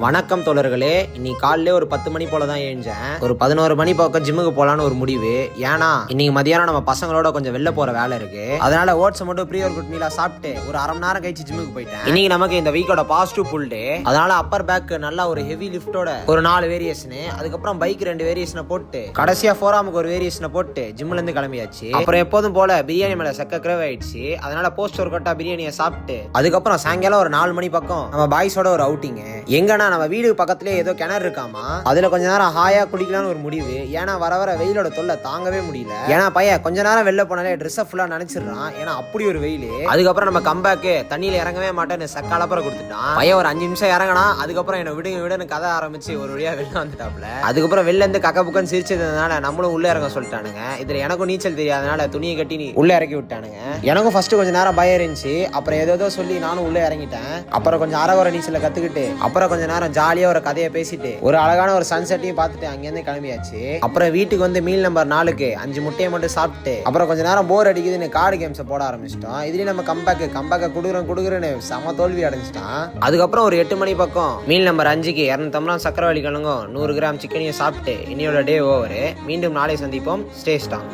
வணக்கம் தோழர்களே. இன்னைக்கு காலையில ஒரு 10 மணி போல தான் எழுந்தேன். ஒரு 11 மணி பக்கம் ஜிம்முக்கு போலான்னு ஒரு முடிவு. ஏன்னா இன்னைக்கு மதியானம் நம்ம பசங்களோட கொஞ்சம் வெளில போற வேலை இருக்கு. அதனால ஓட்ஸ் மட்டும் ப்ரீ ஒர்க் அவுட் மீலா சாப்பிட்டு ஒரு அரை மணி நேரம் கழிச்சு ஜிம்முக்கு போயிட்டேன். இன்னைக்கு நமக்கு இந்த வீக்கோட பாசிட்டிவ் புல் டே. அதனால அப்பர் பேக் நல்லா ஒரு ஹெவி லிஃப்டோட ஒரு 4 வேரியேஷன், அதுக்கப்புறம் பைக் 2 வேரியேஷனை போட்டு கடைசியா ஃபோராமுக்கு ஒரு வேரியேஷனை போட்டு ஜிம்ல இருந்து கிளம்பியாச்சு. அப்புறம் எப்போதும் போல பிரியாணி மேல செக்க கிரேவ் ஆயிடுச்சு. அதனால போஸ்ட் ஒர்க் அவுட்டா பிரியாணியை சாப்பிட்டு அதுக்கப்புறம் சாயங்காலம் ஒரு 4 மணி பக்கம் நம்ம பாய்ஸோட ஒரு அவுட்டிங். எங்கன்னா நம்ம வீடு பக்கத்துல ஏதோ கிணறு இருக்காமா, அதுல கொஞ்ச நேரம் ஹாயா குடிக்கலாம்னு ஒரு முடிவு. ஏன்னா வர வர வெயிலோட தொல்லை தாங்கவே முடியல. ஏன்னா பையன் கொஞ்ச நேரம் வெளில போனாலே ட்ரெஸ் ஃபுல்லா நினைச்சிடறான். ஏன்னா அப்படி ஒரு வெயில். அதுக்கப்புறம் நம்ம கம்பேக்கு தண்ணியில இறங்கவே மாட்டேன்னு சக்காலப்புறம் கொடுத்துட்டான். பையன் ஒரு 5 நிமிஷம் இறங்கினா அதுக்கப்புறம் என்ன விடுன்னு கதை ஆரம்பிச்சு ஒரு வழியா வெளில வந்துட்டாப்ல. அதுக்கப்புறம் வெளில இருந்து கக்க புக்கன்னு சிரிச்சதுனால நம்மளும் உள்ள இறங்க சொல்லிட்டானுங்க. இதுல எனக்கும் நீச்சல் தெரியாதனால துணியை கட்டி நீ உள்ள இறக்கி விட்டானுங்க. எனக்கும் ஃபர்ஸ்ட் கொஞ்ச நேரம் பயம் இருந்துச்சு. அப்புறம் ஏதோ சொல்லி நானும் உள்ள இறங்கிட்டேன். அப்புறம் கொஞ்சம் அரைகுறை நீச்சல கத்துக்கிட்டு அப்புறம் கொஞ்ச நேரம் ஜாலியா ஒரு கதையை பேசிட்டு ஒரு அழகான ஒரு சன்செட்டையும் பார்த்துட்டு அங்கிருந்து கிளம்பியாச்சு. அப்புறம் வீட்டுக்கு வந்து மீல் நம்பர் 4க்கு 5 முட்டையை மட்டும் சாப்பிட்டு அப்புறம் கொஞ்ச நேரம் போர் அடிக்குதுன்னு கார்டு கேம்ஸை போட ஆரம்பிச்சிட்டோம். இதுலயும் நம்ம கம்பேக்க குடுக்குறேன்னு செம தோல்வி அடைஞ்சிட்டான். அதுக்கப்புறம் ஒரு 8 மணி பக்கம் மீல் நம்பர் 5க்கு 250 சக்கரவள்ளி கிழங்கும் 100 கிராம் சிக்கனையும் சாப்பிட்டு இன்னையோட டே ஓவர். மீண்டும் நாளை சந்திப்போம். Stay strong.